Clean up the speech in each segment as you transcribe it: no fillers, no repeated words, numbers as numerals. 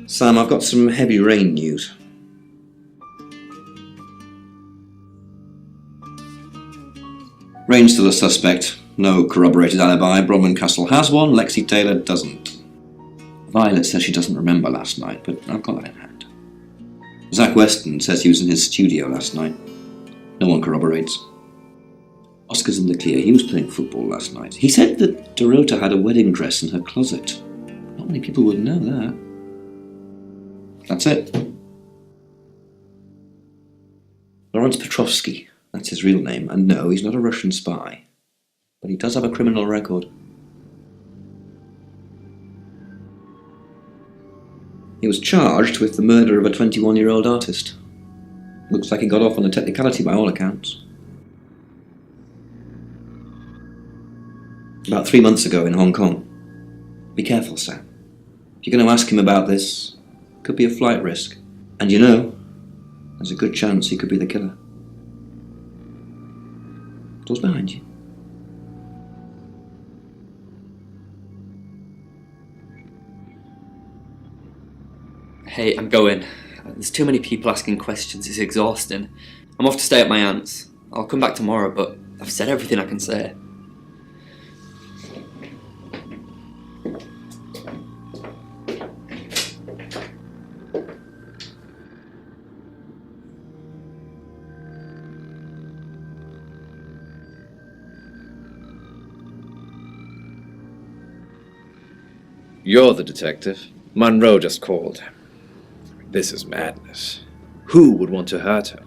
Sam, I've got some heavy rain news. Rain's still a suspect. No corroborated alibi. Bronwyn Castle has one, Lexi Taylor doesn't. Violet says she doesn't remember last night, but I've got that in hand. Zach Weston says he was in his studio last night. No one corroborates. Oscar's in the clear. He was playing football last night. He said that Dorota had a wedding dress in her closet. Not many people would know that. That's it. Lawrence Petrovsky, that's his real name, and no, he's not a Russian spy. But he does have a criminal record. He was charged with the murder of a 21-year-old artist. Looks like he got off on a technicality by all accounts. About 3 months ago in Hong Kong. Be careful, Sam. If you're going to ask him about this, it could be a flight risk. And you know, there's a good chance he could be the killer. Door's behind you. Hey, I'm going. There's too many people asking questions, it's exhausting. I'm off to stay at my aunt's. I'll come back tomorrow, but I've said everything I can say. You're the detective. Monroe just called. This is madness. Who would want to hurt her?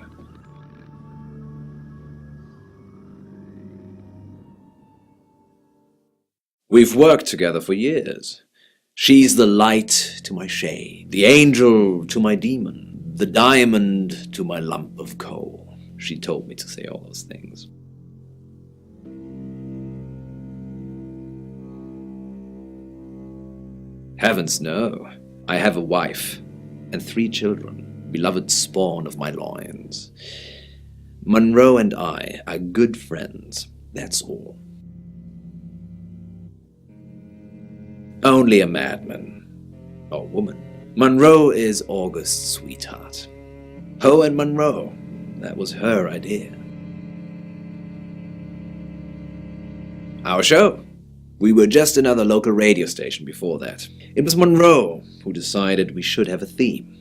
We've worked together for years. She's the light to my shade, the angel to my demon, the diamond to my lump of coal. She told me to say all those things. Heavens no. I have a wife and 3 children, beloved spawn of my loins. Monroe and I are good friends, that's all. Only a madman, or woman. Monroe is August's sweetheart. Poe and Monroe, that was her idea. Our show. We were just another local radio station before that. It was Monroe who decided we should have a theme.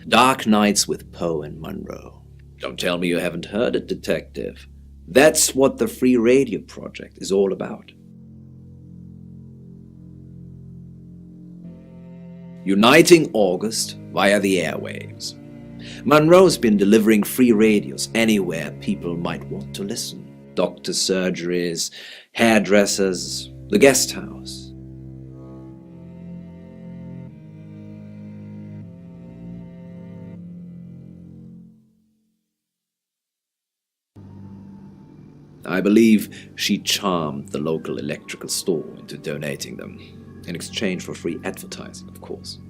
Dark Nights with Poe and Monroe. Don't tell me you haven't heard it, detective. That's what the Free Radio Project is all about. Uniting August via the airwaves. Monroe's been delivering free radios anywhere people might want to listen. Doctors' surgeries, hairdressers, the guest house. I believe she charmed the local electrical store into donating them, in exchange for free advertising, of course.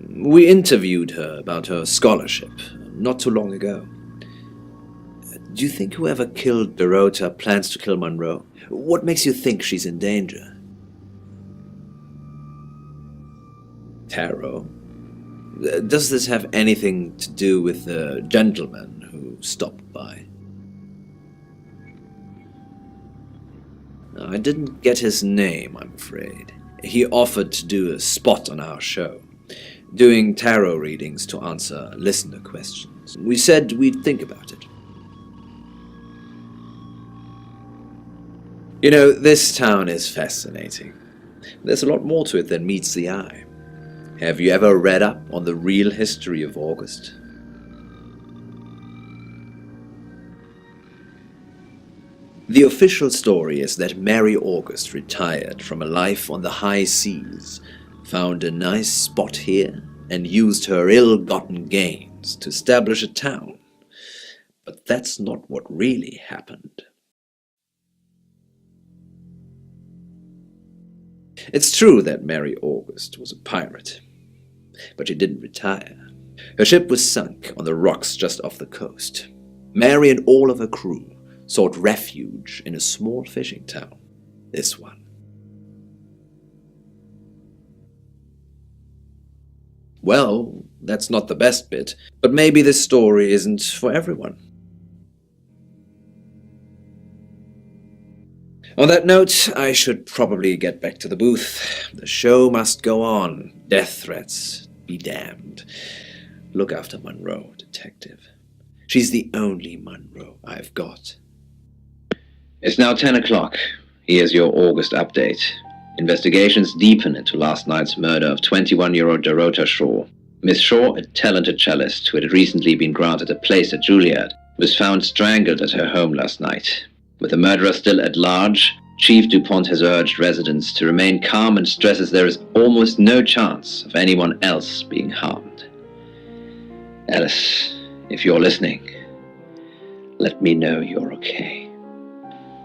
We interviewed her about her scholarship not too long ago. Do you think whoever killed Dorota plans to kill Monroe? What makes you think she's in danger? Tarot? Does this have anything to do with the gentleman who stopped by? I didn't get his name, I'm afraid. He offered to do a spot on our show, doing tarot readings to answer listener questions. We said we'd think about it. You know, this town is fascinating. There's a lot more to it than meets the eye. Have you ever read up on the real history of August? The official story is that Mary August retired from a life on the high seas, found a nice spot here, and used her ill-gotten gains to establish a town. But that's not what really happened. It's true that Mary August was a pirate, but she didn't retire. Her ship was sunk on the rocks just off the coast. Mary and all of her crew sought refuge in a small fishing town, this one. Well, that's not the best bit, but maybe this story isn't for everyone. On that note, I should probably get back to the booth. The show must go on. Death threats be damned. Look after Monroe, detective. She's the only Monroe I've got. It's now 10 o'clock. Here's your August update. Investigations deepen into last night's murder of 21-year-old Dorota Shaw. Miss Shaw, a talented cellist who had recently been granted a place at Juilliard, was found strangled at her home last night. With the murderer still at large, Chief DuPont has urged residents to remain calm and stresses there is almost no chance of anyone else being harmed. Alice, if you're listening, let me know you're okay.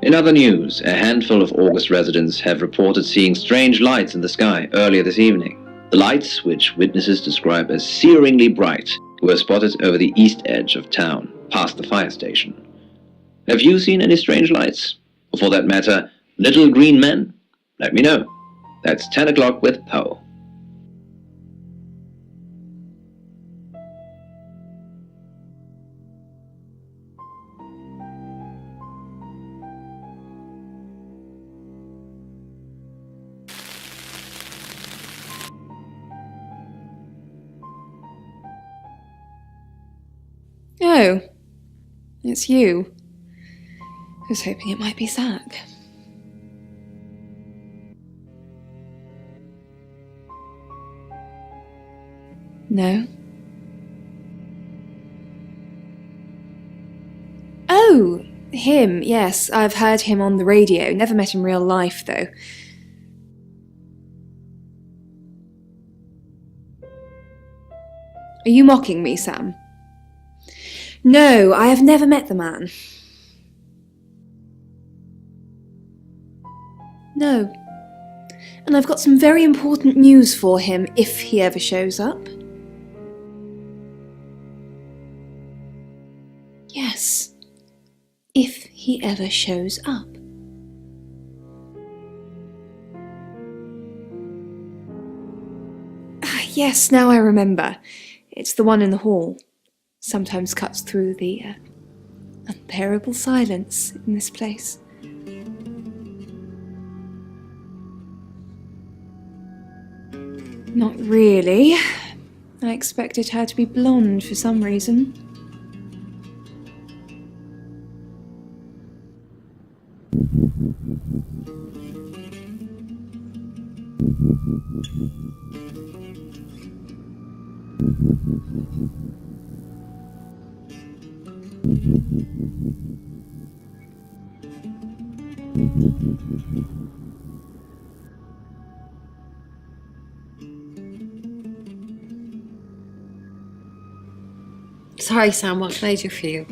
In other news, a handful of August residents have reported seeing strange lights in the sky earlier this evening. The lights, which witnesses describe as searingly bright, were spotted over the east edge of town, past the fire station. Have you seen any strange lights? Or for that matter, little green men? Let me know. That's 10 o'clock with Poe. Oh, it's you. I was hoping it might be Zach. No? Oh, him, yes. I've heard him on the radio. Never met in real life, though. Are you mocking me, Sam? No, I have never met the man. No. And I've got some very important news for him if he ever shows up. Yes. If he ever shows up. Ah, yes, now I remember. It's the one in the hall. Sometimes cuts through the unbearable silence in this place. Not really. I expected her to be blonde for some reason. Sorry, Sam, what can I do for you?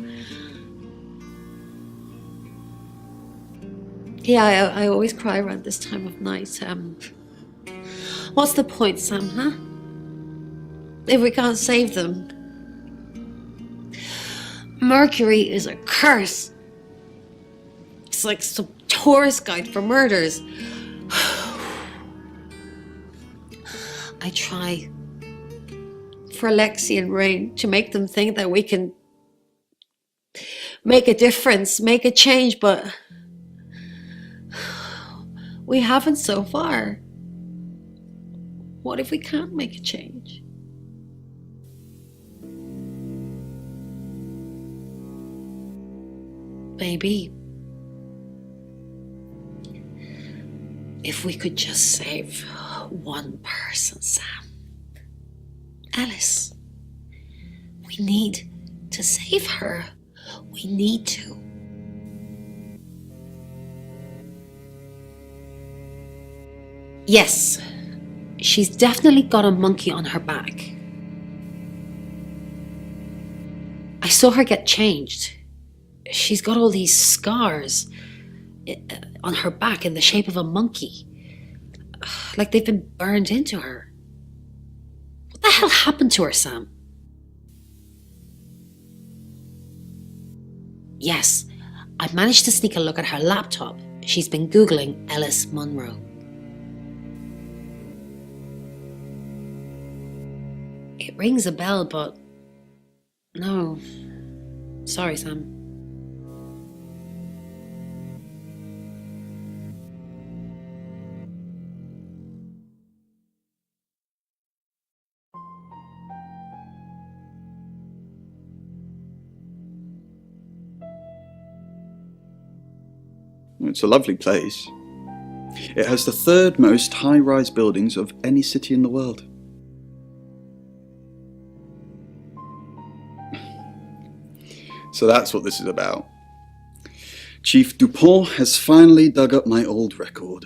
Yeah, I always cry around this time of night. What's the point, Sam, huh? If we can't save them. Mercury is a curse. It's like some tourist guide for murders. I try for Lexi and Rain to make them think that we can make a difference, make a change, but we haven't so far. What if we can't make a change? Maybe if we could just save one person, Sam. Alice. We need to save her. We need to. Yes, she's definitely got a monkey on her back. I saw her get changed. She's got all these scars on her back in the shape of a monkey. Like they've been burned into her. What the hell happened to her, Sam? Yes, I managed to sneak a look at her laptop. She's been Googling Alice Munro. It rings a bell, but no. Sorry, Sam. It's a lovely place. It has the third most high-rise buildings of any city in the world. So that's what this is about. Chief Dupont has finally dug up my old record.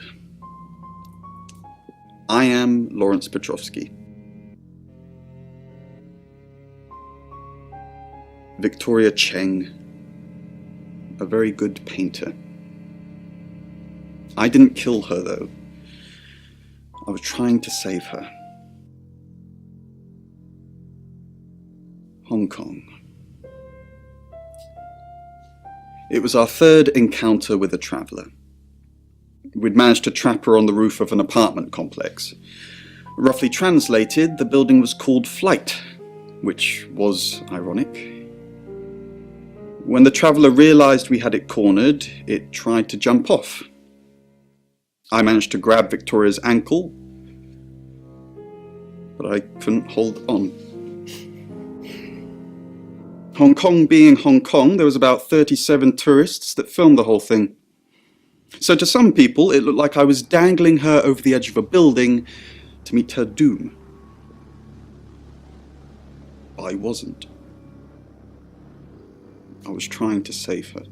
I am Lawrence Petrovsky. Victoria Cheng, a very good painter. I didn't kill her, though. I was trying to save her. Hong Kong. It was our third encounter with a traveller. We'd managed to trap her on the roof of an apartment complex. Roughly translated, the building was called Flight, which was ironic. When the traveller realised we had it cornered, it tried to jump off. I managed to grab Victoria's ankle, but I couldn't hold on. Hong Kong being Hong Kong, there was about 37 tourists that filmed the whole thing. So to some people, it looked like I was dangling her over the edge of a building to meet her doom. I wasn't. I was trying to save her.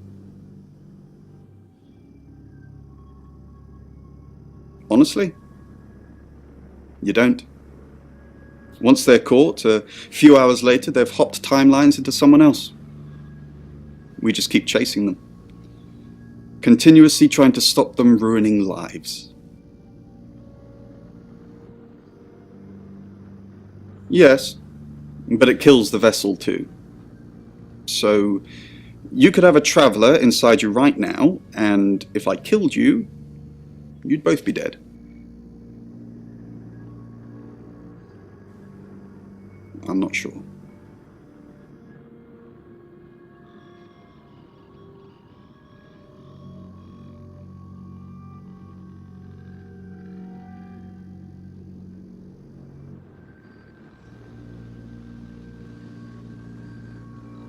Honestly, you don't. Once they're caught, a few hours later, they've hopped timelines into someone else. We just keep chasing them, continuously trying to stop them ruining lives. Yes, but it kills the vessel too. So, you could have a traveller inside you right now, and if I killed you, you'd both be dead. I'm not sure.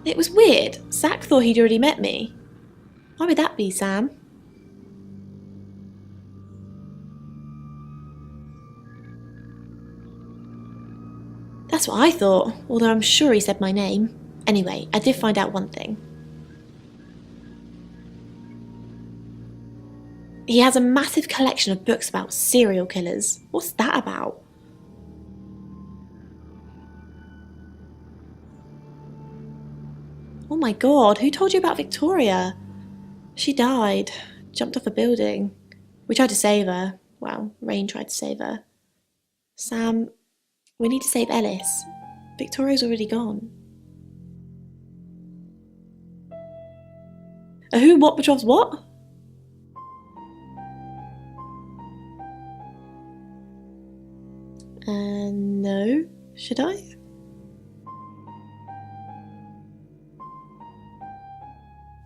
It was weird. Zach thought he'd already met me. Why would that be, Sam? That's what I thought, although I'm sure he said my name. Anyway, I did find out one thing. He has a massive collection of books about serial killers. What's that about? Oh my god, who told you about Victoria? She died, jumped off a building. We tried to save her. Well, Rain tried to save her. Sam, we need to save Ellis. Victoria's already gone. A who, what, Petrov's what? No. Should I?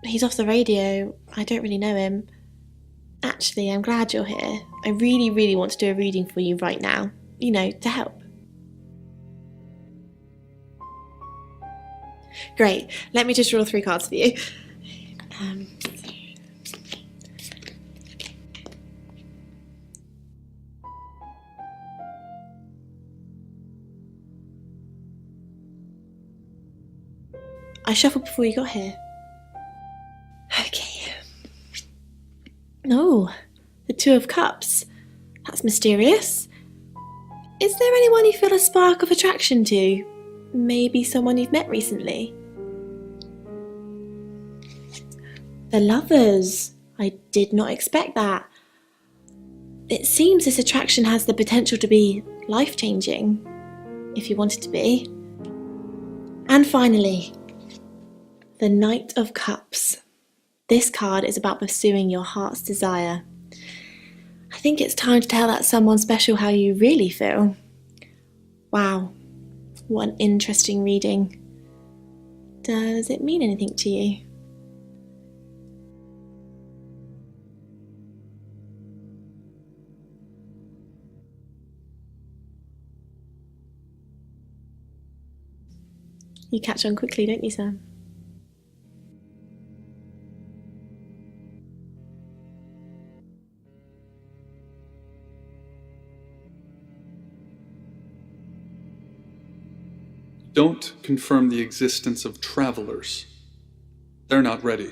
He's off the radio. I don't really know him. Actually, I'm glad you're here. I really, really want to do a reading for you right now. You know, to help. Great. Let me just draw 3 cards for you. I shuffled before you got here. Okay. Oh, the 2 of Cups. That's mysterious. Is there anyone you feel a spark of attraction to? Maybe someone you've met recently? The Lovers. I did not expect that. It seems this attraction has the potential to be life-changing, if you want it to be. And finally, the Knight of Cups. This card is about pursuing your heart's desire. I think it's time to tell that someone special how you really feel. Wow, What an interesting reading. Does it mean anything to you? You catch on quickly, don't you, Sam? Don't confirm the existence of travelers. They're not ready.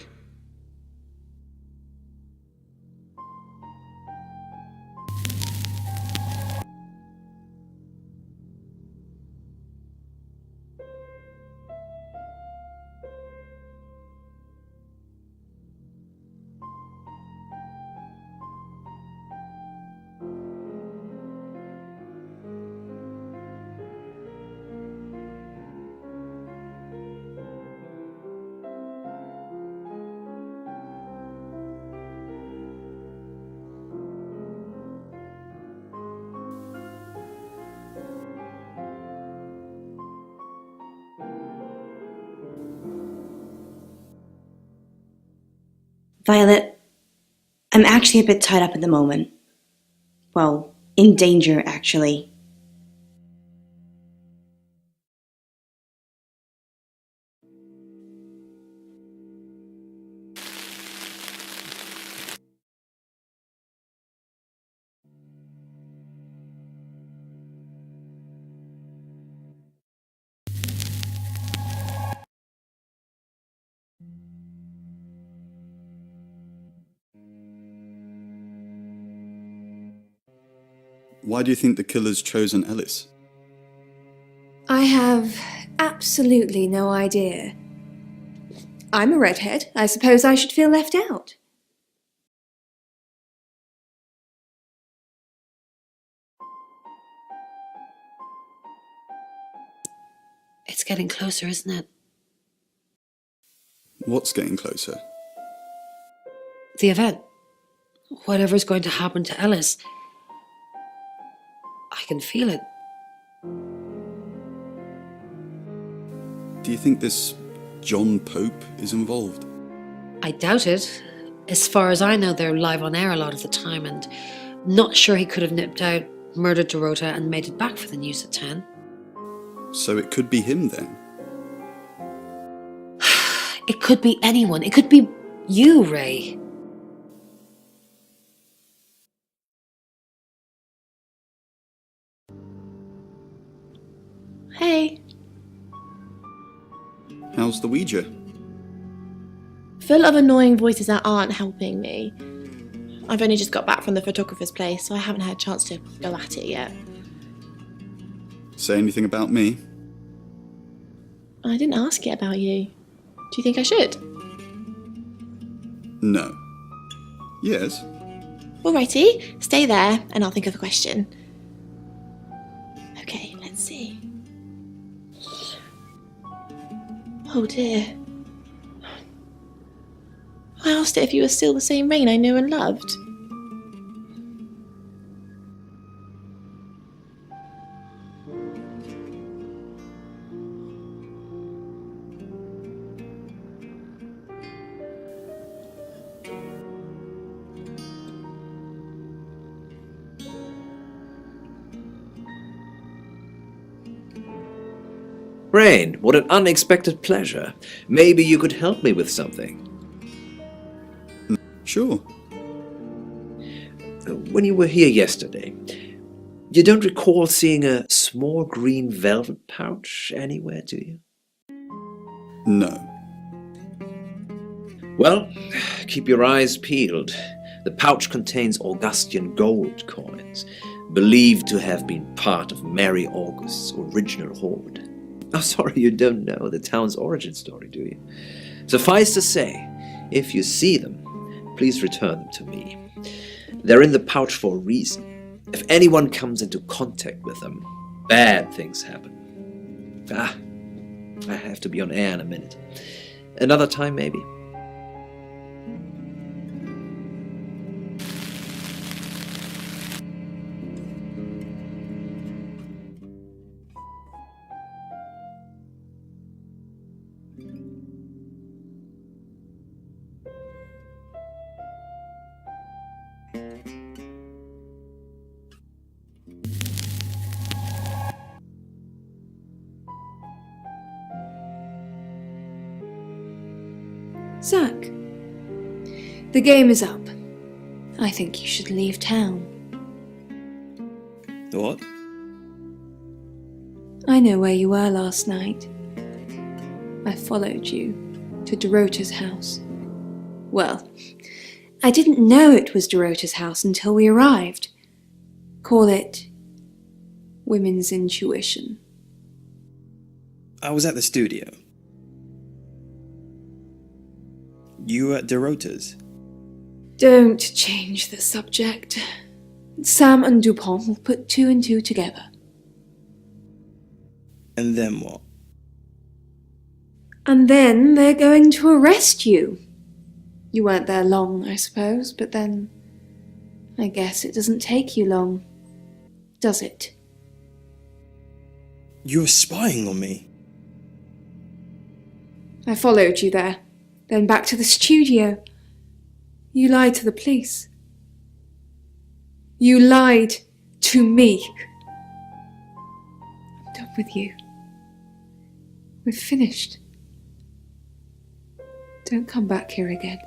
Violet, I'm actually a bit tied up at the moment. Well, in danger, actually. Why do you think the killer's chosen Ellis? I have absolutely no idea. I'm a redhead. I suppose I should feel left out. It's getting closer, isn't it? What's getting closer? The event. Whatever's going to happen to Ellis. I can feel it. Do you think this John Pope is involved? I doubt it. As far as I know, they're live on air a lot of the time, and not sure he could have nipped out, murdered Dorota, and made it back for the news at 10. So it could be him then? It could be anyone. It could be you, Ray. Hey. How's the Ouija? Full of annoying voices that aren't helping me. I've only just got back from the photographer's place, so I haven't had a chance to go at it yet. Say anything about me? I didn't ask it about you. Do you think I should? No. Yes? Alrighty, stay there and I'll think of a question. Okay, let's see. Oh dear. I asked it if you were still the same Rain I knew and loved. Rain, what an unexpected pleasure. Maybe you could help me with something. Sure. When you were here yesterday, you don't recall seeing a small green velvet pouch anywhere, do you? No. Well, keep your eyes peeled. The pouch contains Augustan gold coins, believed to have been part of Mary August's original hoard. Oh, sorry, you don't know the town's origin story, do you? Suffice to say, if you see them, please return them to me. They're in the pouch for a reason. If anyone comes into contact with them, bad things happen. I have to be on air in a minute. Another time, maybe. Zach, the game is up. I think you should leave town. What? I know where you were last night. I followed you to Dorota's house. Well, I didn't know it was Dorota's house until we arrived. Call it women's intuition. I was at the studio. You were at Dorota's? Don't change the subject. Sam and Dupont will put 2 and 2 together. And then what? And then they're going to arrest you. You weren't there long, I suppose, but then I guess it doesn't take you long, does it? You were spying on me. I followed you there, then back to the studio. You lied to the police. You lied to me. I'm done with you. We're finished. Don't come back here again.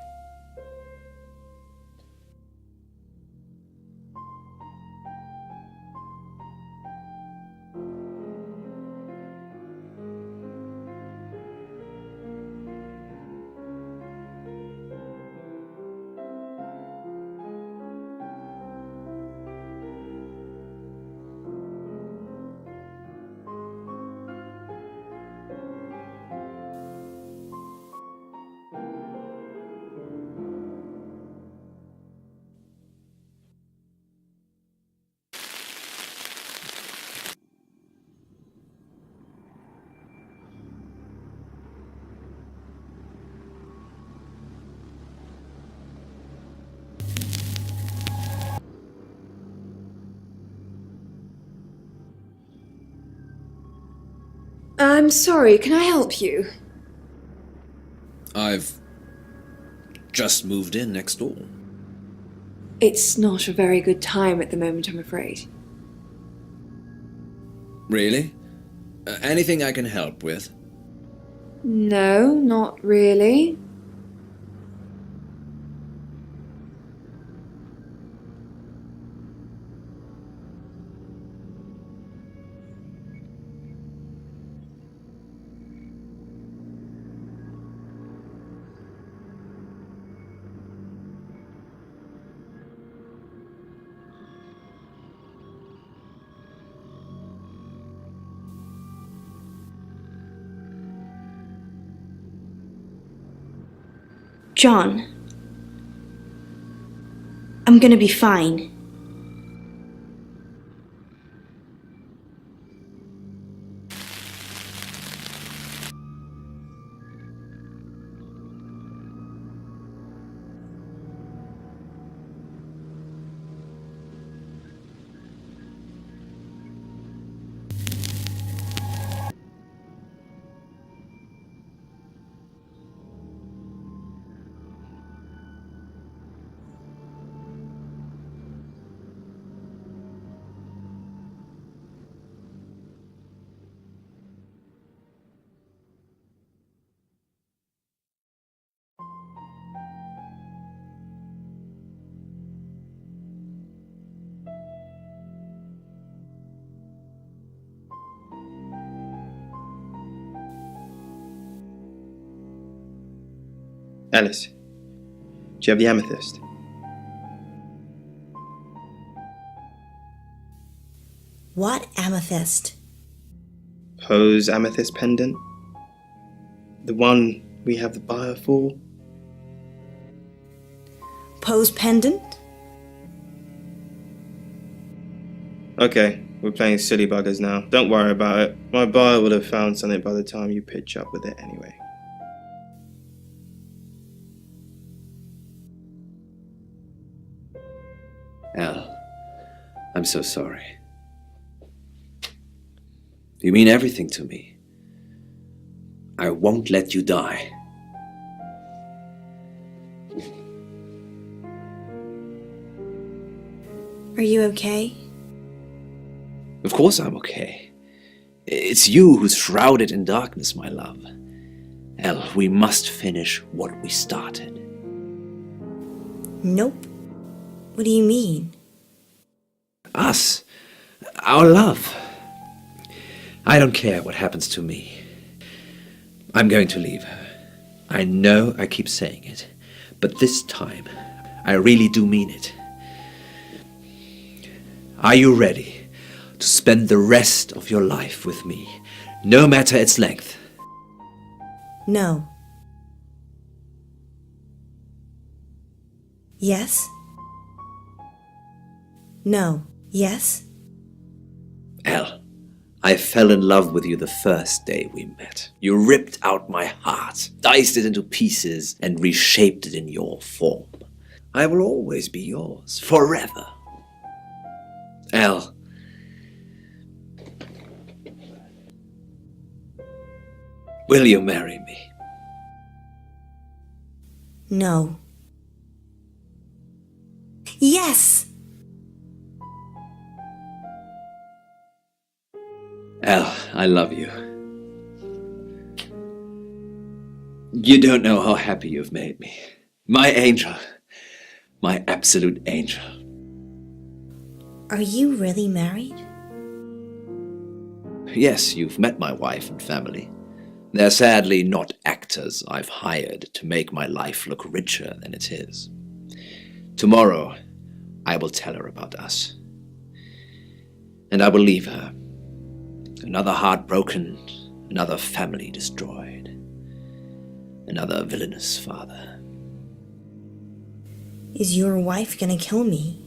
I'm sorry, can I help you? I've just moved in next door. It's not a very good time at the moment, I'm afraid. Really? Anything I can help with? No, not really. John, I'm gonna be fine. Alice, do you have the amethyst? What amethyst? Poe's amethyst pendant? The one we have the buyer for? Poe's pendant? Okay, we're playing silly buggers now. Don't worry about it. My buyer will have found something by the time you pitch up with it anyway. Elle, I'm so sorry. You mean everything to me. I won't let you die. Are you okay? Of course I'm okay. It's you who's shrouded in darkness, my love. Elle, we must finish what we started. Nope. What do you mean? Us. Our love. I don't care what happens to me. I'm going to leave her. I know I keep saying it, but this time, I really do mean it. Are you ready to spend the rest of your life with me, no matter its length? No. Yes? No. Yes? Elle, I fell in love with you the first day we met. You ripped out my heart, diced it into pieces, and reshaped it in your form. I will always be yours, forever. Elle. Will you marry me? No. Yes! Elle, I love you. You don't know how happy you've made me. My angel. My absolute angel. Are you really married? Yes, you've met my wife and family. They're sadly not actors I've hired to make my life look richer than it is. Tomorrow, I will tell her about us. And I will leave her. Another heart broken, another family destroyed, another villainous father. Is your wife gonna kill me?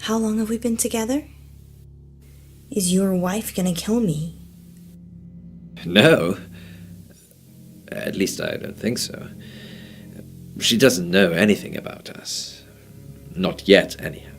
How long have we been together? Is your wife gonna kill me? No. At least I don't think so. She doesn't know anything about us. Not yet, anyhow.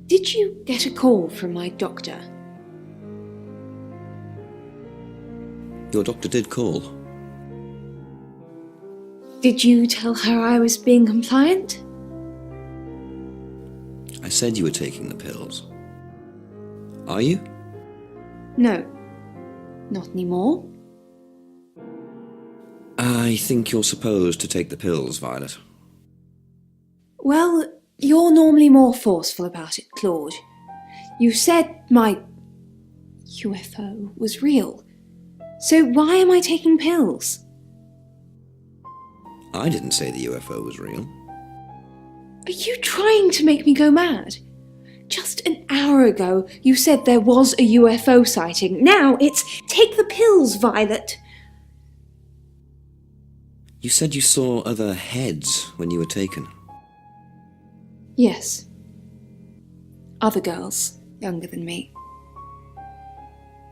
Did you get a call from my doctor? Your doctor did call. Did you tell her I was being compliant? I said you were taking the pills. Are you? No. Not anymore. I think you're supposed to take the pills, Violet. Well, you're normally more forceful about it, Claude. You said my UFO was real. So why am I taking pills? I didn't say the UFO was real. Are you trying to make me go mad? Just an hour ago, you said there was a UFO sighting. Now it's take the pills, Violet. You said you saw other heads when you were taken. Yes. Other girls, younger than me.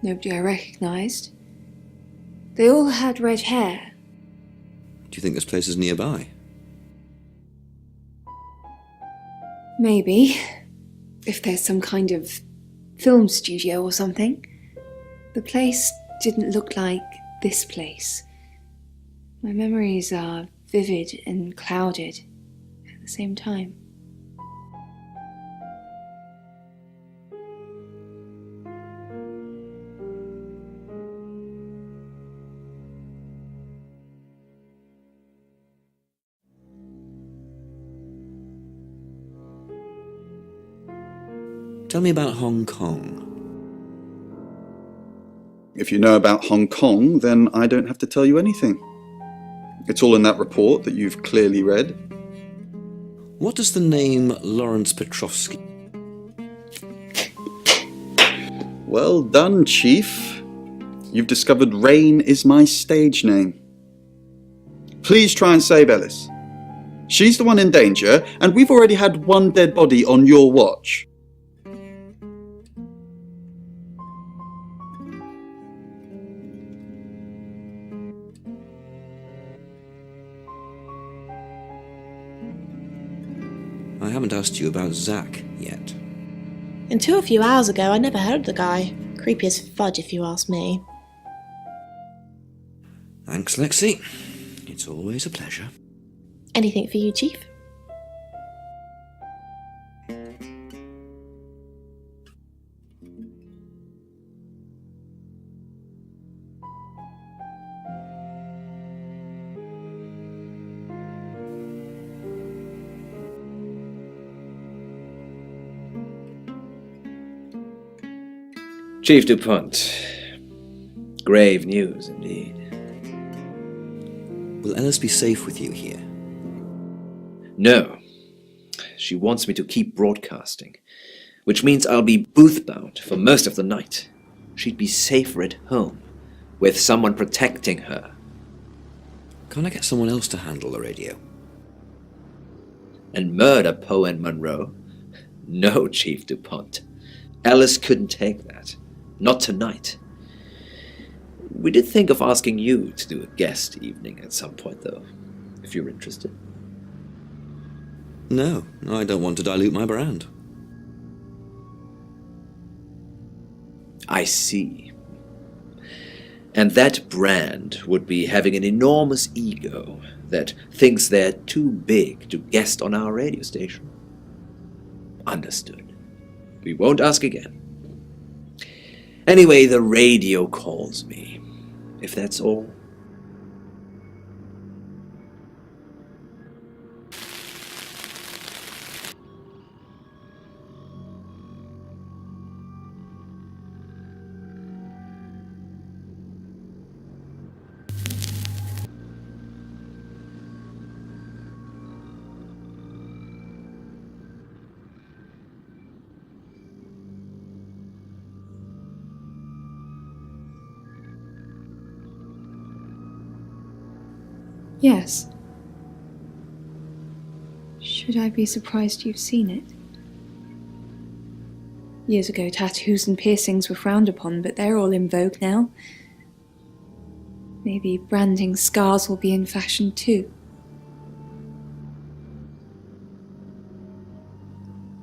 Nobody I recognised. They all had red hair. Do you think this place is nearby? Maybe. If there's some kind of film studio or something. The place didn't look like this place. My memories are vivid and clouded at the same time. Tell me about Hong Kong. If you know about Hong Kong, then I don't have to tell you anything. It's all in that report that you've clearly read. What does the name Lawrence Petrovsky... Well done, Chief. You've discovered Rain is my stage name. Please try and save Ellis. She's the one in danger, and we've already had one dead body on your watch. haven't asked you about Zach yet. Until a few hours ago, I never heard of the guy. Creepy as fudge, if you ask me. Thanks, Lexi. It's always a pleasure. Anything for you, Chief? Chief DuPont. Grave news indeed. Will Ellis be safe with you here? No. She wants me to keep broadcasting, which means I'll be booth-bound for most of the night. She'd be safer at home, with someone protecting her. Can't I get someone else to handle the radio? And murder Poe and Monroe? No, Chief DuPont. Ellis couldn't take that. Not tonight. We did think of asking you to do a guest evening at some point, though, if you're interested. No, I don't want to dilute my brand. I see. And that brand would be having an enormous ego that thinks they're too big to guest on our radio station. Understood. We won't ask again. Anyway, the radio calls me, if that's all. Yes. Should I be surprised you've seen it? Years ago, tattoos and piercings were frowned upon, but they're all in vogue now. Maybe branding scars will be in fashion too.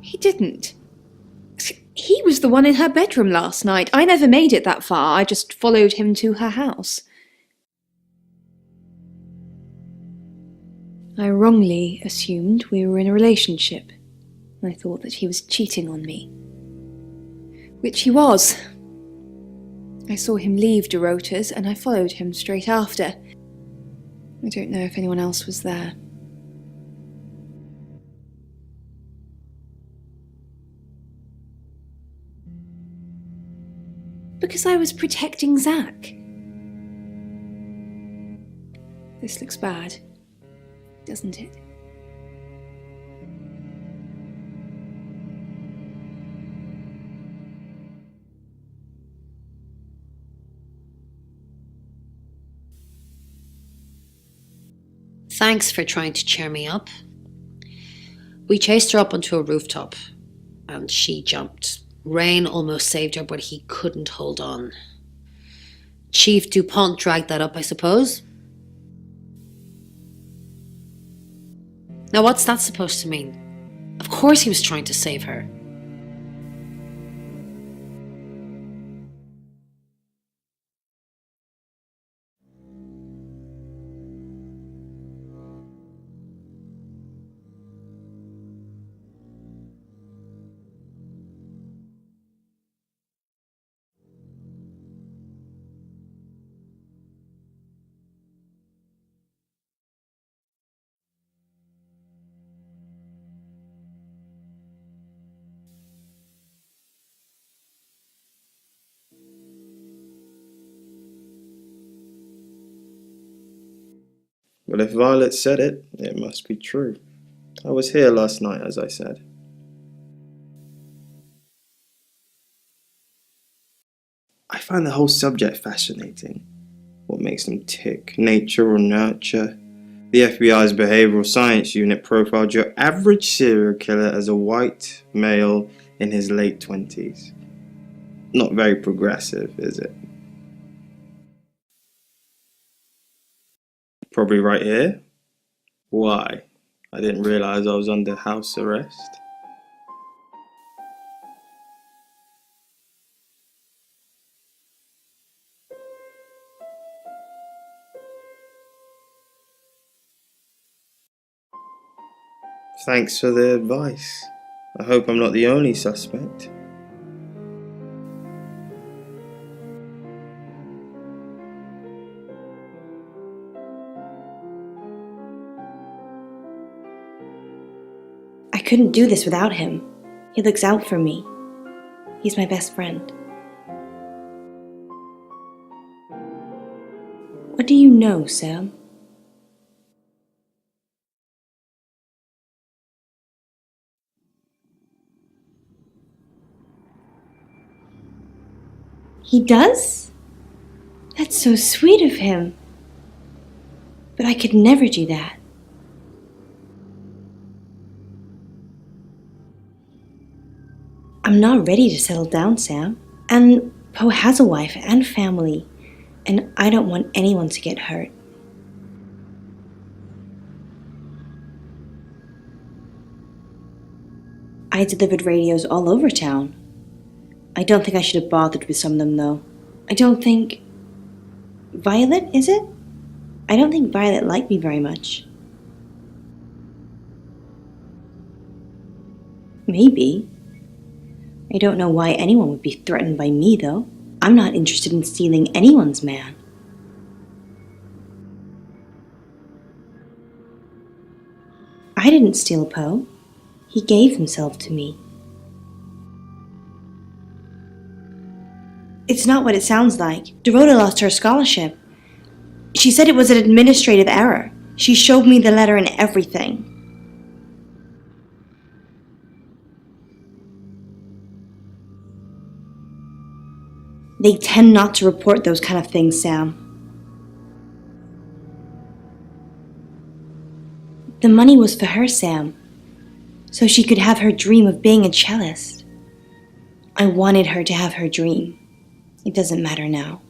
He didn't. He was the one in her bedroom last night. I never made it that far. I just followed him to her house. I wrongly assumed we were in a relationship. I thought that he was cheating on me. Which he was. I saw him leave Dorota's and I followed him straight after. I don't know if anyone else was there. Because I was protecting Zach. This looks bad, doesn't it? Thanks for trying to cheer me up. We chased her up onto a rooftop, and she jumped. Rain almost saved her, but he couldn't hold on. Chief DuPont dragged that up, I suppose? Now what's that supposed to mean? Of course he was trying to save her. Well, if Violet said it, it must be true. I was here last night, as I said. I find the whole subject fascinating. What makes them tick, nature or nurture? The FBI's behavioral science unit profiled your average serial killer as a white male in his late 20s. Not very progressive, is it? Probably right here. Why? I didn't realise I was under house arrest. Thanks for the advice. I hope I'm not the only suspect. I couldn't do this without him. He looks out for me. He's my best friend. What do you know, Sam? He does? That's so sweet of him. But I could never do that. I'm not ready to settle down, Sam. And Poe has a wife and family, and I don't want anyone to get hurt. I delivered radios all over town. I don't think I should have bothered with some of them, though. I don't think... Violet, is it? I don't think Violet liked me very much. Maybe. I don't know why anyone would be threatened by me, though. I'm not interested in stealing anyone's man. I didn't steal Poe. He gave himself to me. It's not what it sounds like. Dorota lost her scholarship. She said it was an administrative error. She showed me the letter and everything. They tend not to report those kind of things, Sam. The money was for her, Sam, so she could have her dream of being a cellist. I wanted her to have her dream. It doesn't matter now.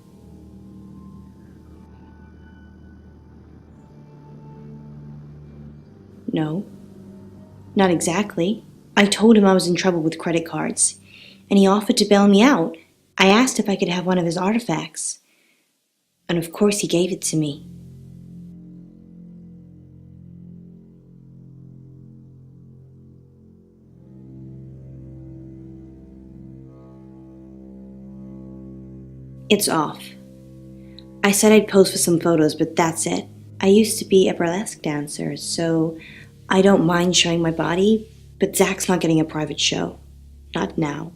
No, not exactly. I told him I was in trouble with credit cards, and he offered to bail me out. I asked if I could have one of his artifacts, and of course he gave it to me. It's off. I said I'd pose for some photos, but that's it. I used to be a burlesque dancer, so I don't mind showing my body, but Zach's not getting a private show. Not now.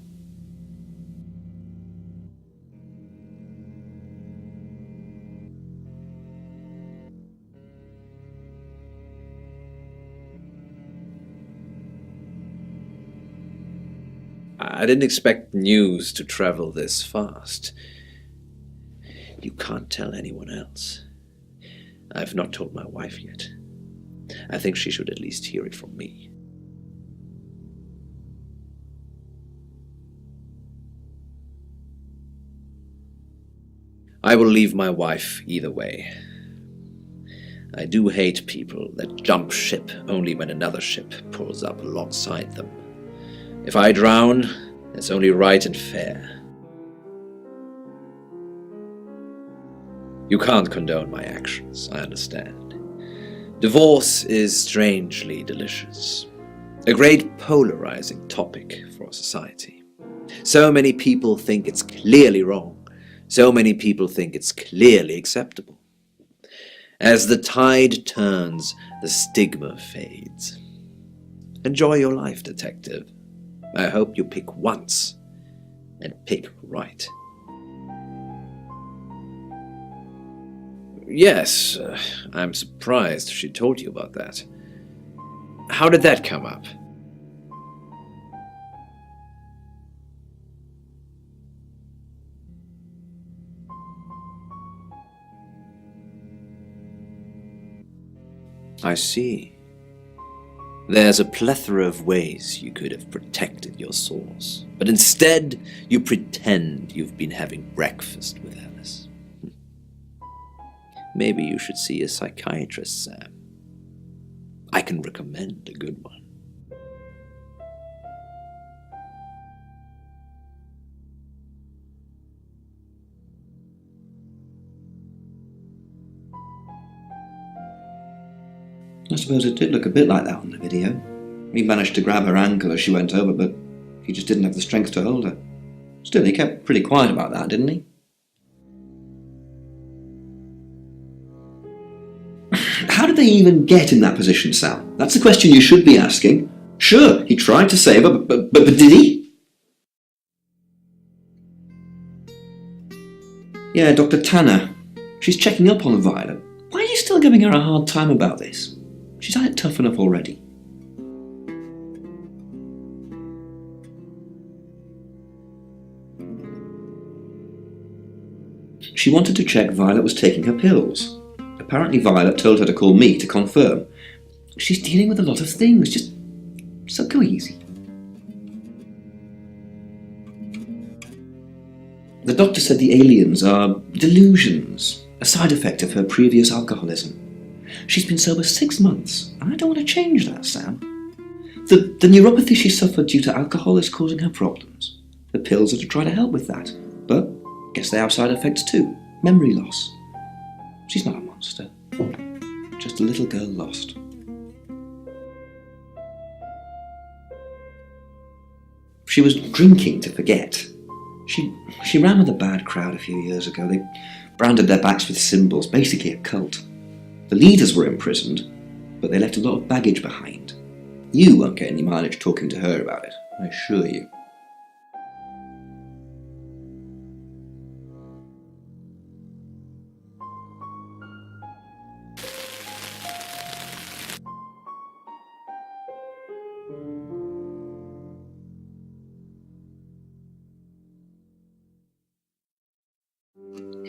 I didn't expect news to travel this fast. You can't tell anyone else. I've not told my wife yet. I think she should at least hear it from me. I will leave my wife either way. I do hate people that jump ship only when another ship pulls up alongside them. If I drown, it's only right and fair. You can't condone my actions, I understand. Divorce is strangely delicious. A great polarizing topic for society. So many people think it's clearly wrong. So many people think it's clearly acceptable. As the tide turns, the stigma fades. Enjoy your life, detective. I hope you pick once, and pick right. Yes, I'm surprised she told you about that. How did that come up? I see. There's a plethora of ways you could have protected your source, but instead you pretend you've been having breakfast with Alice. Maybe you should see a psychiatrist, Sam. I can recommend a good one. I suppose it did look a bit like that on the video. He managed to grab her ankle as she went over, but he just didn't have the strength to hold her. Still, he kept pretty quiet about that, didn't he? How did they even get in that position, Sam? That's the question you should be asking. Sure, he tried to save her, but did he? Yeah, Dr. Tanner. She's checking up on Violet. Why are you still giving her a hard time about this? She's had it tough enough already. She wanted to check Violet was taking her pills. Apparently Violet told her to call me to confirm. She's dealing with a lot of things, just so go easy. The doctor said the aliens are delusions, a side effect of her previous alcoholism. She's been sober 6 months, and I don't want to change that, Sam. The neuropathy she suffered due to alcohol is causing her problems. The pills are to try to help with that, but guess they have side effects too. Memory loss. She's not a monster. Just a little girl lost. She was drinking to forget. She ran with a bad crowd a few years ago. They branded their backs with symbols, basically a cult. The leaders were imprisoned, but they left a lot of baggage behind. You won't get any mileage talking to her about it, I assure you.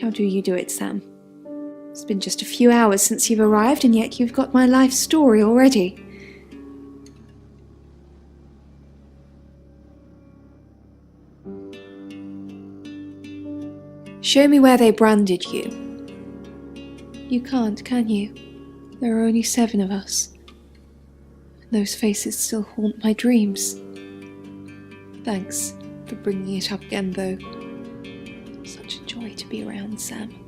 How do you do it, Sam? It's been just a few hours since you've arrived, and yet you've got my life story already. Show me where they branded you. You can't, can you? There are only 7 of us. Those faces still haunt my dreams. Thanks for bringing it up again, though. Such a joy to be around, Sam.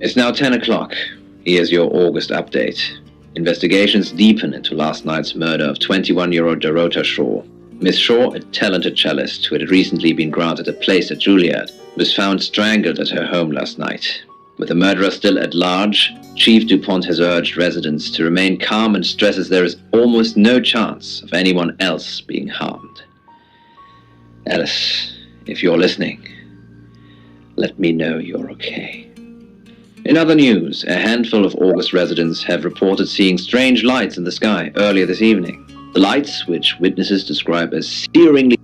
It's now 10 o'clock. Here's your August update. Investigations deepen into last night's murder of 21-year-old Dorota Shaw. Miss Shaw, a talented cellist who had recently been granted a place at Juilliard, was found strangled at her home last night. With the murderer still at large, Chief DuPont has urged residents to remain calm and stresses there is almost no chance of anyone else being harmed. Alice, if you're listening, let me know you're okay. In other news, a handful of August residents have reported seeing strange lights in the sky earlier this evening. The lights, which witnesses describe as searingly